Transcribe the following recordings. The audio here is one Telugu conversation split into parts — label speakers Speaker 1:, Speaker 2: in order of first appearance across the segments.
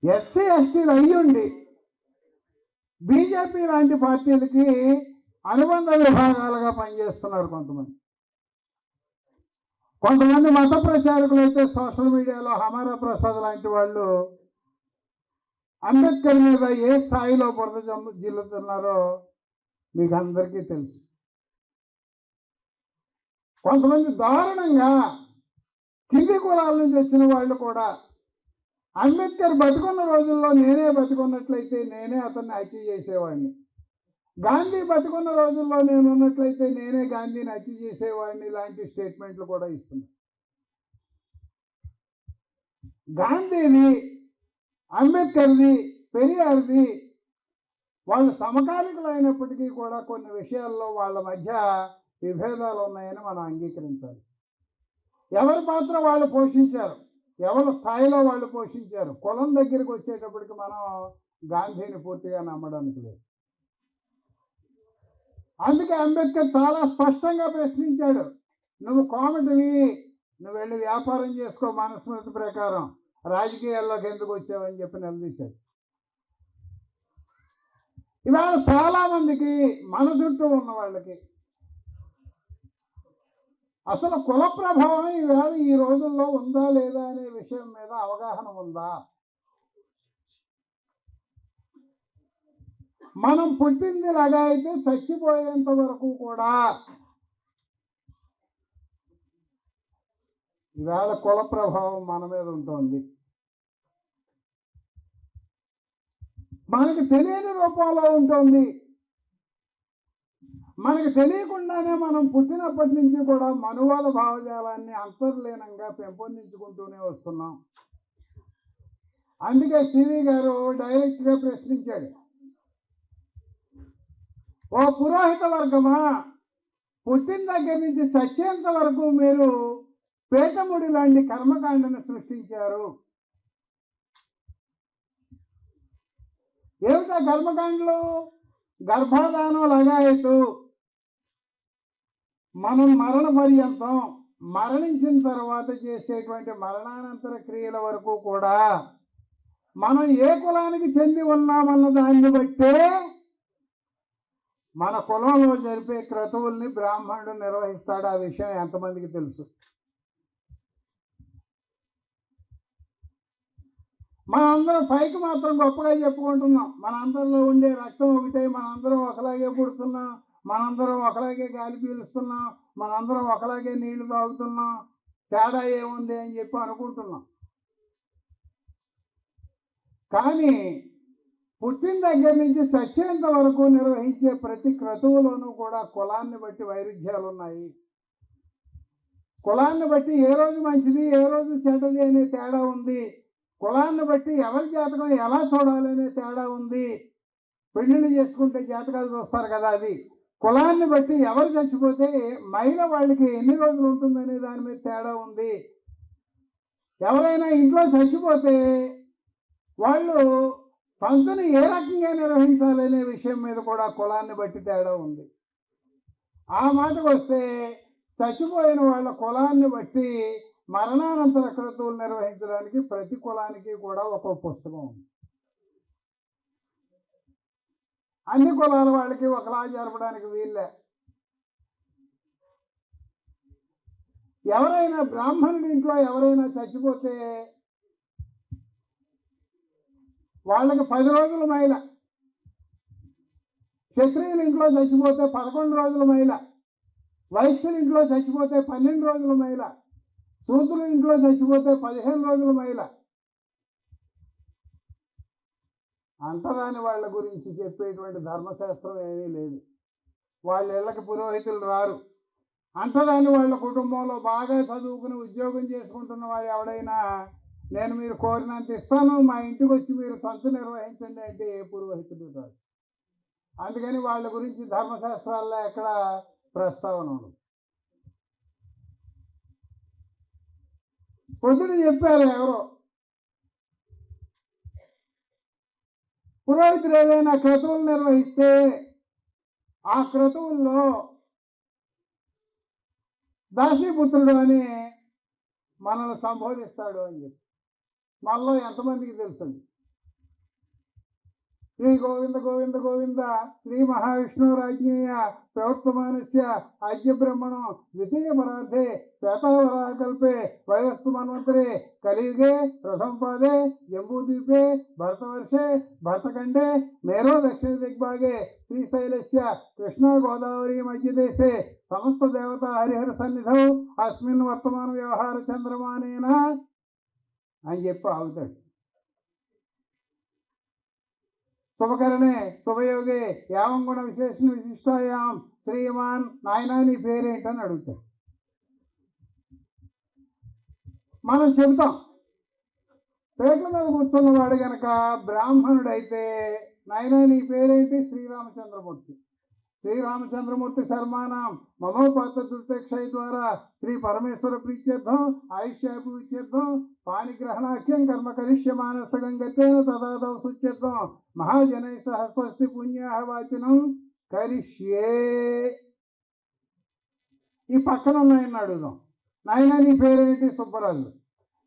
Speaker 1: ఎస్సీ ఎస్టీలు అయ్యుండి బీజేపీ లాంటి పార్టీలకి అనుబంధ విభాగాలుగా పనిచేస్తున్నారు కొంతమంది మత ప్రచారకులు అయితే సోషల్ మీడియాలో హమారా ప్రసాద్ లాంటి వాళ్ళు అంబేద్కర్ మీద ఏ స్థాయిలో బురద జిల్లుతున్నారో మీకు అందరికీ తెలుసు. కొంతమంది దారుణంగా కింది కులాల నుంచి వచ్చిన వాళ్ళు కూడా అంబేద్కర్ బతుకున్న రోజుల్లో నేనే బతుకున్నట్లయితే నేనే అతన్ని హత్య చేసేవాడిని, గాంధీ బతుకున్న రోజుల్లో నేను ఉన్నట్లయితే నేనే గాంధీని హత్య చేసేవాడిని లాంటి స్టేట్మెంట్లు కూడా ఇస్తున్నారు. గాంధీది, అంబేద్కర్ది, పెరియార్ది వాళ్ళు సమకాలికులు అయినప్పటికీ కూడా కొన్ని విషయాల్లో వాళ్ళ మధ్య విభేదాలు ఉన్నాయని మనం అంగీకరించాలి. ఎవరి పాత్ర వాళ్ళు పోషించారు, ఎవరి స్థాయిలో వాళ్ళు పోషించారు. కులం దగ్గరికి వచ్చేటప్పటికి మనం గాంధీని పూర్తిగా నమ్మడానికి లేదు. అందుకే అంబేద్కర్ చాలా స్పష్టంగా ప్రశ్నించాడు, నువ్వు కోమటివి, నువ్వు వెళ్ళి వ్యాపారం చేసుకో మనుస్మృతి ప్రకారం, రాజకీయాల్లోకి ఎందుకు వచ్చావని చెప్పి నిలదీశాడు. ఇవాళ చాలామందికి మన చుట్టూ ఉన్న వాళ్ళకి అసలు కుల ప్రభావం ఈవేళ ఈ రోజుల్లో ఉందా లేదా అనే విషయం మీద అవగాహన ఉందా? మనం పుట్టింది లాగా అయితే చచ్చిపోయేంత వరకు కూడా ఈవేళ కుల ప్రభావం మన మీద ఉంటుంది. మనకు తెలియని రూపంలో ఉంటుంది. మనకు తెలియకుండానే మనం పుట్టినప్పటి నుంచి కూడా మనువాద భావజాలాన్ని అంతర్లీనంగా పెంపొందించుకుంటూనే వస్తున్నాం. అందుకే సివి గారు డైరెక్ట్గా ప్రశ్నించాడు, ఓ పురోహిత వర్గమా, పుట్టిన దగ్గర నుంచి చచ్చేంత వరకు మీరు పేటముడి లాంటి కర్మకాండను సృష్టించారు. ఏమిటా కర్మకాండలు? గర్భాధానం, లగాయతు, మనం మరణ పర్యంతం, మరణించిన తర్వాత చేసేటువంటి మరణానంతర క్రియల వరకు కూడా మనం ఏ కులానికి చెంది ఉన్నామన్న దాన్ని బట్టే మన కులంలో జరిపే క్రతువుల్ని బ్రాహ్మణుడు నిర్వహిస్తాడు. ఆ విషయం ఎంతమందికి తెలుసు? మనందరం పైకి మాత్రం గొప్పగా చెప్పుకుంటున్నాం, మనందరిలో ఉండే రక్తం ఒకటే, మనందరం ఒకలాగే పుడుతున్నాం, మనందరం ఒకలాగే గాలి పీలుస్తున్నాం, మనందరం ఒకలాగే నీళ్లు తాగుతున్నాం, తేడా ఏముంది అని చెప్పి అనుకుంటున్నాం. కానీ పుట్టిన దగ్గర నుంచి చచ్చేంత వరకు నిర్వహించే ప్రతి క్రతువులోనూ కూడా కులాన్ని బట్టి వైరుధ్యాలు ఉన్నాయి. కులాన్ని బట్టి ఏ రోజు మంచిది ఏ రోజు చెడ్డది అనే తేడా ఉంది. కులాన్ని బట్టి ఎవరి జాతకం ఎలా చూడాలనే తేడా ఉంది. పెళ్లిళ్ళు చేసుకుంటే జాతకాలు చూస్తారు కదా, అది కులాన్ని బట్టి ఎవరు చచ్చిపోతే మహిళ వాళ్ళకి ఎన్ని రోజులు ఉంటుందనే దాని మీద తేడా ఉంది. ఎవరైనా ఇంట్లో చచ్చిపోతే వాళ్ళు పంతుని ఏ రకంగా నిర్వహించాలనే విషయం మీద కూడా కులాన్ని బట్టి తేడా ఉంది. ఆ మాటకు వస్తే చచ్చిపోయిన వాళ్ళ కులాన్ని బట్టి మరణానంతర క్రతువులు నిర్వహించడానికి ప్రతి కులానికి కూడా ఒక్కో పుస్తకం ఉంది. అన్ని కులాల వాళ్ళకి ఒకలా జరపడానికి వీళ్ళే. ఎవరైనా బ్రాహ్మణుడి ఇంట్లో ఎవరైనా చచ్చిపోతే వాళ్ళకి 10 రోజుల మైల, క్షత్రియుల ఇంట్లో చచ్చిపోతే 11 రోజుల మైల, వైశ్యుల ఇంట్లో చచ్చిపోతే 12 రోజుల మైల, శూద్రుల ఇంట్లో చచ్చిపోతే 15 రోజుల మైల. అంటరాని వాళ్ళ గురించి చెప్పేటువంటి ధర్మశాస్త్రం ఏమీ లేదు. వాళ్ళ ఇళ్ళకి పురోహితులు రారు. అంటరాని వాళ్ళ కుటుంబంలో బాగా చదువుకుని ఉద్యోగం చేసుకుంటున్న వాడు ఎవడైనా నేను మీరు కోరినంత ఇస్తాను, మా ఇంటికి వచ్చి మీరు సంత నిర్వహించండి అంటే ఏ పురోహితుడు రాదు. అందుకని వాళ్ళ గురించి ధర్మశాస్త్రాల్లో ఎక్కడ ప్రస్తావన ఉండదు. పొద్దున చెప్పారు ఎవరో, పురోహితుడు ఏదైనా క్రతువులు నిర్వహిస్తే ఆ క్రతువుల్లో దాసీపుత్రుడు అని మనల్ని సంబోధిస్తాడు అని చెప్పి. మనలో ఎంతమందికి తెలుసండి? శ్రీ గోవింద గోవింద గోవింద శ్రీ మహావిష్ణురాజ్ఞేయ ప్రవర్తమానస్య ఆద్య బ్రహ్మణో ద్వితీయ పరార్థే శ్వేతావరాహకల్పే వయస్సు మన్వంతరే కలియుగే ప్రథమ పాదే జంబూద్వీపే భరతవర్షే భరతఖండే మేరో దక్షిణ దిగ్భాగే శ్రీశైలస్య కృష్ణా గోదావరి మధ్యదేశే సమస్త దేవత హరిహర సన్నిధౌ అస్మిన్ వర్తమాన వ్యవహార చంద్రమానేన అని చెప్పి ఆగుతాడు. శుభకరణే శుభయోగే యావం గుణ విశేషణ విశిష్టాయాం శ్రీమాన్ నాయనా నీ పేరేంటని అడుగుతాడు. మనం చెబుతాం పేట్ల మీద కూర్చున్నవాడు గనక బ్రాహ్మణుడైతే నాయనా నీ పేరేంటి? శ్రీరామచంద్రమూర్తి. శ్రీరామచంద్రమూర్తి శర్మానాం మమోపాత దుర్తక్షయ ద్వారా శ్రీ పరమేశ్వర ప్రీత్యర్థం ఆయుష్యాభివృత్యర్థం పాణిగ్రహణాఖ్యం కర్మ కరిష్యమానస్థగం గతేన తదాదవ సుత్యర్థం మహాజనై సహ స్వస్తి పుణ్యాహ వాచనం కరిష్యే. ఈ పక్కన ఉన్నాయని అడుగుదాం. నాయన నీ పేరేంటి? సుబ్బరాజు.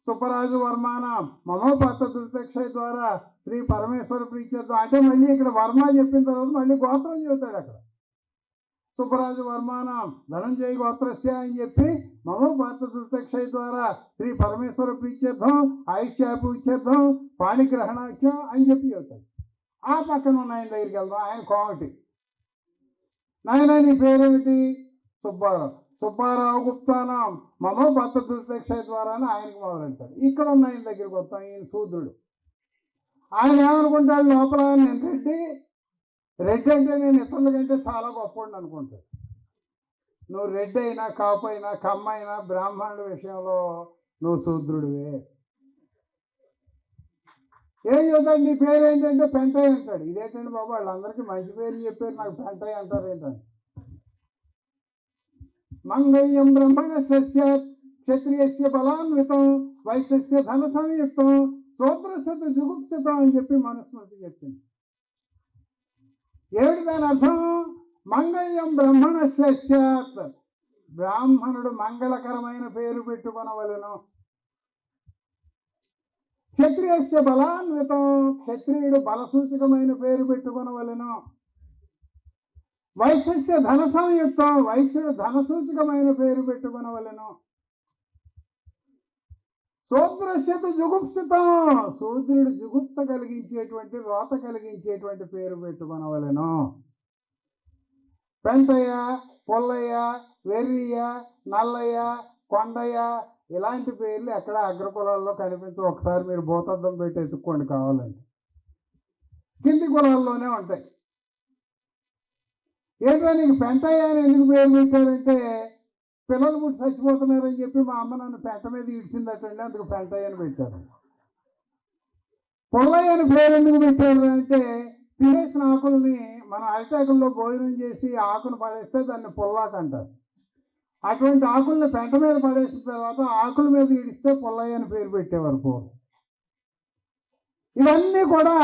Speaker 1: సుబ్బరాజు వర్మానం మమోపాత దుర్తక్షయ ద్వారా శ్రీ పరమేశ్వర ప్రీత్యర్థం అంటే మళ్ళీ ఇక్కడ వర్మ చెప్పిన తర్వాత మళ్ళీ గోత్రం చెబుతాడు. అక్కడ సుబ్బరాజు వర్మానం ధనంజయ గోత్రస్య అని చెప్పి మమోపాత దుర్తక్షయ ద్వారా శ్రీ పరమేశ్వర ప్రీత్యర్థం ఆయుష్యాభివృత్యర్థం పాణిగ్రహణాఖ్యం అని చెప్పి చెబుతాడు. ఆ పక్కన ఉన్న ఆయన దగ్గరికి వెళ్దాం. ఆయన కోమటి. నాయన నీ పేరేమిటి? సుబ్బారావు. సుబ్బారావు గుప్తానం మమోపాత దుర్తక్షయ ద్వారా ఆయనకు మొదలెడతాడు. ఇక్కడ ఉన్న ఆయన దగ్గరికి వస్తాం. ఈయన శూద్రుడు. ఆయన ఏమనుకుంటాడు లోపల? నేను రెడ్డి. రెడ్డి అంటే నేను ఇతరుల కంటే చాలా గొప్పవాడిని అనుకుంటాడు. నువ్వు రెడ్డి అయినా కాపు అయినా కమ్మ అయినా బ్రాహ్మణుల విషయంలో నువ్వు శూద్రుడివే. ఏం చెబుతాడు? నీ పేరు ఏంటంటే పెంటయ్య అంటాడు. ఇదేంటండి బాబు వాళ్ళందరికీ మంచి పేర్లు చెప్పారు, నాకు పెంటయ్య అంటారు ఏంటంటే మంగళ్యం బ్రహ్మణస్య క్షత్రియస్య బలాన్వితం వైశ్యస్య ధన సంయుక్తం శూద్రస్య జుగుప్సితం అని చెప్పి మనుస్మృతి చెప్పింది. ఏమిటి దాని అర్థం? మంగళ్యం బ్రహ్మణస్య స్యాత్, బ్రాహ్మణుడు మంగళకరమైన పేరు పెట్టుకొనవలెను. క్షత్రియస్య బలాన్వితం, క్షత్రియుడు బలసూచకమైన పేరు పెట్టుకొనవలెను. వైశ్యస్య ధన సంయుక్తం, వైశ్యుడు ధనసూచకమైన పేరు పెట్టుకొనవలెను. శూద్రస్యతు జుగుప్సితం, శూద్రుడు జుగుప్త కలిగించేటువంటి రోత కలిగించేటువంటి పేరు పెట్టుకొనవలెను. పెంటయ్య, పొల్లయ్య, వెర్రియ్య, నల్లయ్య, కొండయ్య ఇలాంటి పేర్లు ఎక్కడ అగ్రకులాల్లో కనిపించవు. ఒకసారి మీరు భూతద్దం పెట్టి ఎత్తుక్కోండి కావాలంటే. కింది కులాల్లోనే ఉంటాయి. ఏంటో నీకు పెంటయ్య అని ఎందుకు పేరు పెట్టారంటే పిల్లలు పుట్టి చచ్చిపోతున్నారని చెప్పి మా అమ్మ నన్ను పెంట మీద ఇడిచిందటండి, అందుకు పెంటయ్య అని పెట్టారు. పొల్లయ్య అని పేరు ఎందుకు పెట్టారు అంటే తినేసిన ఆకుల్ని మనం అరిటాకుల్లో భోజనం చేసి ఆకును పడేస్తే దాన్ని పొల్లాకు అంటారు. అటువంటి ఆకుల్ని పెంట మీద పడేసిన తర్వాత ఆకుల మీద ఇడిస్తే పొల్లయ్య అని పేరు పెట్టేవారు పూర్వం. ఇవన్నీ కూడా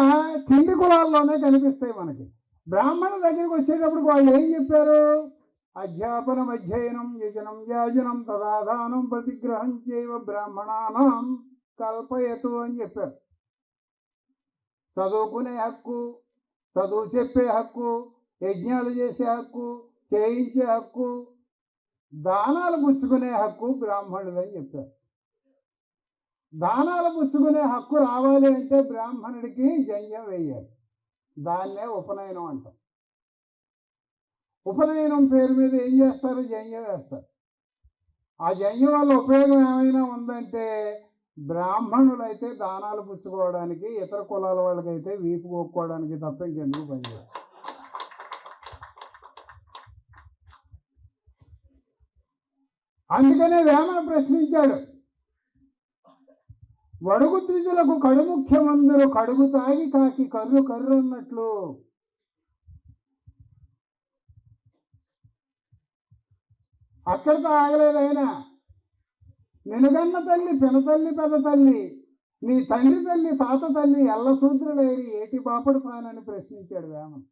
Speaker 1: కింది కులాల్లోనే కనిపిస్తాయి మనకి. బ్రాహ్మణుల దగ్గరికి వచ్చేటప్పుడు వాళ్ళు ఏం చెప్పారు? అధ్యాపనం అధ్యయనం యజనం యాజనం తదాధానం ప్రతిగ్రహం చేయవ బ్రాహ్మణానం కల్పయతు అని చెప్పారు. చదువుకునే హక్కు, చదువు చెప్పే హక్కు, యజ్ఞాలు చేసే హక్కు, చేయించే హక్కు, దానాలు పుచ్చుకునే హక్కు బ్రాహ్మణులని చెప్పారు. దానాలు పుచ్చుకునే హక్కు రావాలి అంటే బ్రాహ్మణుడికి జంధ్యం వేయాలి. దాన్నే ఉపనయనం అంటాం. ఉపనయనం పేరు మీద ఏం చేస్తారు? జంధ్యం వేస్తారు. ఆ జంధ్యం వల్ల ఉపయోగం ఏమైనా ఉందంటే బ్రాహ్మణులైతే దానాలు పుచ్చుకోవడానికి, ఇతర కులాల వాళ్ళకైతే వీపు కొట్టుకోవడానికి తప్ప ఇంకెందుకు పనిచేయాలి. అందుకనే వేమన ప్రశ్నించాడు, వడుగు ద్విజులకు కడుముఖ్యమందరు కడుగు తాగి కాకి కర్రు కర్రు అన్నట్లు. అక్కడితో ఆగలేదైనా. నినగన్న తల్లి పినతల్లి పెద్ద తల్లి, నీ తండ్రి తల్లి తాత తల్లి ఎల్లసూత్రులేరి ఏటి బాపడు తానని ప్రశ్నించాడు వేమన.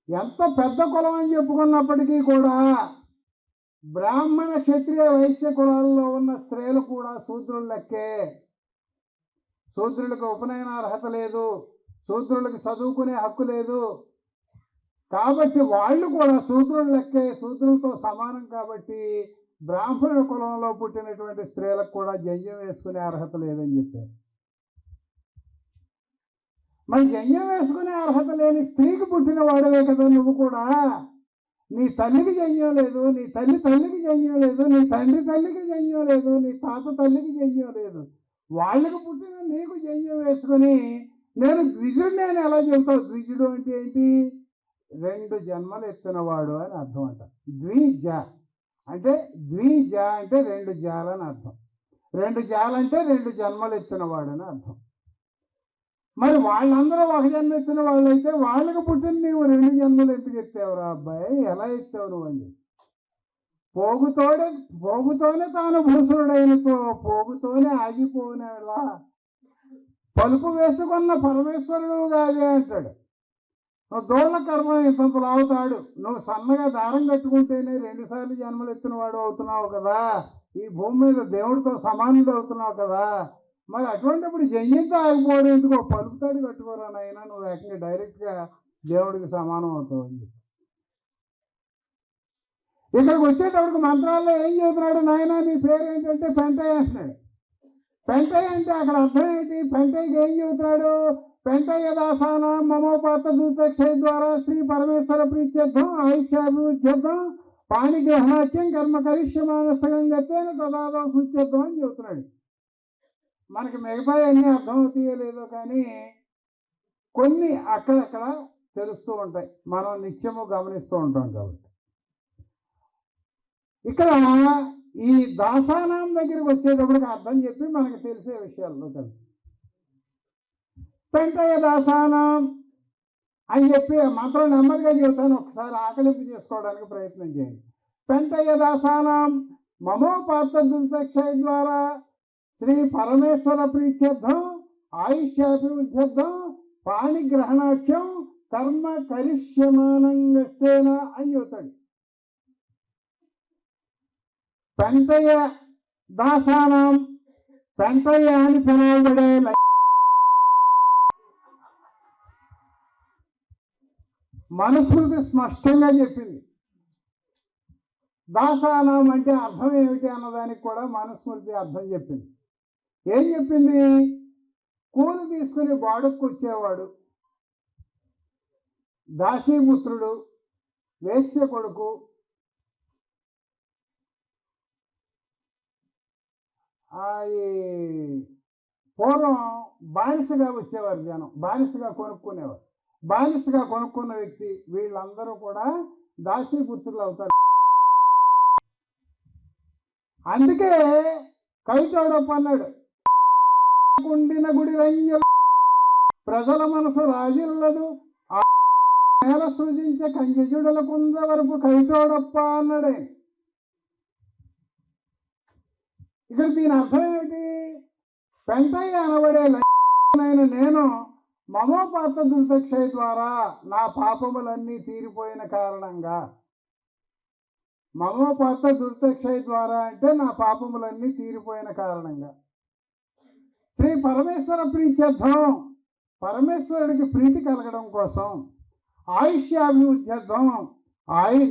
Speaker 1: ఎంత పెద్ద కులం అని చెప్పుకున్నప్పటికీ కూడా బ్రాహ్మణ క్షత్రియ వైశ్య కులాల్లో ఉన్న స్త్రీలు కూడా శూద్రుల లెక్కే. శూద్రులకు ఉపనయన అర్హత లేదు, శూద్రులకు చదువుకునే హక్కు లేదు. కాబట్టి వాళ్ళు కూడా శూద్రులు లెక్కే, శూద్రులతో సమానం. కాబట్టి బ్రాహ్మణ కులంలో పుట్టినటువంటి స్త్రీలకు కూడా జంజం వేసుకునే అర్హత లేదని చెప్పారు. మరి జంజం వేసుకునే అర్హత లేని స్త్రీకి పుట్టిన వాడవే కదా నువ్వు కూడా. నీ తల్లికి జంజం లేదు, నీ తల్లికి జంజం లేదు, నీ తల్లికి జంజం లేదు, నీ తల్లికి జంజం లేదు. వాళ్ళకి పుట్టిన నీకు జంజం వేసుకుని నేను ద్విజుడిని అని ఎలా చెబుతావు? ద్విజుడు అంటే ఏంటి? 2 జన్మలు ఎత్తినవాడు అని అర్థం అంట. ద్విజ అంటే 2 జాలని అర్థం. 2 జాలంటే 2 జన్మలు ఎత్తినవాడు అని అర్థం. మరి వాళ్ళందరూ ఒక జన్మ ఎత్తిన వాళ్ళైతే వాళ్ళకి పుట్టిన నీవు 2 జన్మలు ఎందుకు ఎత్తావురా అబ్బాయి? ఎలా ఎత్తావు నువ్వు అని? పోగుతోనే తాను భూసురుడైనతో పోగుతోనే ఆగిపోయినలా పలుపు వేసుకున్న పరమేశ్వరుడు కాదే అంటాడు. నువ్వు దోళ్ళ కర్మ ఇంత లావుతాడు, నువ్వు సన్నగా దారం కట్టుకుంటేనే 2 సార్లు జన్మలు ఎత్తిన వాడు అవుతున్నావు కదా, ఈ భూమి మీద దేవుడితో సమానుడు అవుతున్నావు కదా. మరి అటువంటిప్పుడు జంజంతో ఆగిపోవడం ఎందుకు? పలుపుతాడు కట్టుకోరా నాయన, నువ్వు ఏకంగా డైరెక్ట్గా దేవుడికి సమానం అవుతావు అని చెప్పి. ఇక్కడికి వచ్చేటప్పటికి మంత్రాల్లో ఏం చెబుతున్నాడు? నాయన నీ పేరు ఏంటంటే పెంటయ్య అంటున్నాడు. పెంటయ్య అంటే అక్కడ అర్థం ఏంటి? పెంటయ్యకి ఏం చెబుతున్నాడు? పెంటయ్య దాసాన మమోపాత దూతక్షయ ద్వారా శ్రీ పరమేశ్వర ప్రీత్యర్థం ఆయుష్యాభివృద్ధ్యర్థం పాణిగ్రహణాఖ్యం కర్మ కరిష్యమానస్థం గతేన తదాదో సూచ్యర్థం అని చెబుతున్నాడు. మనకి మిగతా అన్నీ అర్థమవుతాయో లేదో కానీ కొన్ని అక్కడక్కడ తెలుస్తూ ఉంటాయి, మనం నిత్యము గమనిస్తూ ఉంటాం. కాబట్టి ఇక్కడ ఈ దాసానాం దగ్గరికి వచ్చేటప్పటికి అర్థం చెప్పి మనకు తెలిసే విషయాల్లో కలిసి పెంటయ్య దాసానాం అని చెప్పి మంత్రం నెమ్మదిగా చెబుతాను, ఒకసారి ఆకలింపు చేసుకోవడానికి ప్రయత్నం చేయండి. పెంటయ్య దాసానాం మమోపాత దుర్దక్షయ ద్వారా శ్రీ పరమేశ్వర ప్రీత్యర్థం ఆయుష్యాభివృద్ధ్యర్థం పాణిగ్రహణాఖ్యం కర్మ కరిష్యమానంగస్తేన అని చెబుతాడు. పెంటయ్య దాసానం, పెంటయ్య అని పిలువబడే మనుస్మృతి స్పష్టంగా చెప్పింది. దాసానం అంటే అర్థం ఏమిటి అన్నదానికి కూడా మనుస్మృతి అర్థం చెప్పింది. ఏం చెప్పింది? కూలి తీసుకుని బాడుకు వచ్చేవాడు, దాసీపుత్రుడు, వేశ్య కొడుకు, పూర్వం బానిసగా వచ్చేవారు జనం, బానిసగా కొనుక్కునేవారు. బానిసగా కొనుక్కున్న వ్యక్తి వీళ్ళందరూ కూడా దాసీపుత్రులు అవుతారు. అందుకే కవిచౌడప్ప అన్నాడు, కుండిన గుడి రంజల ప్రజల మనసు రాజిల్లదు ఆ నేల సృజించే కంజజుడుల కుంద వరపు కవిచౌడప్ప అన్నాడే. ఇక్కడ దీని అర్థం ఏమిటి? పెంటయ్య అనబడే నేను మమోపాత దుర్దక్షయ ద్వారా నా పాపములన్నీ తీరిపోయిన కారణంగా, మమోపాత దుర్దక్షయ ద్వారా అంటే నా పాపములన్నీ తీరిపోయిన కారణంగా, శ్రీ పరమేశ్వర ప్రీత్యర్థం పరమేశ్వరుడికి ప్రీతి కలగడం కోసం, ఆయుష్యాభివృద్ధ్యర్థం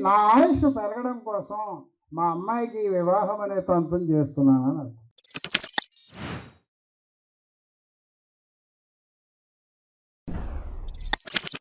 Speaker 1: నా ఆయుష్ పెరగడం కోసం మా అమ్మాయికి వివాహం అనే తంతుని చేస్తున్నానని అర్థం.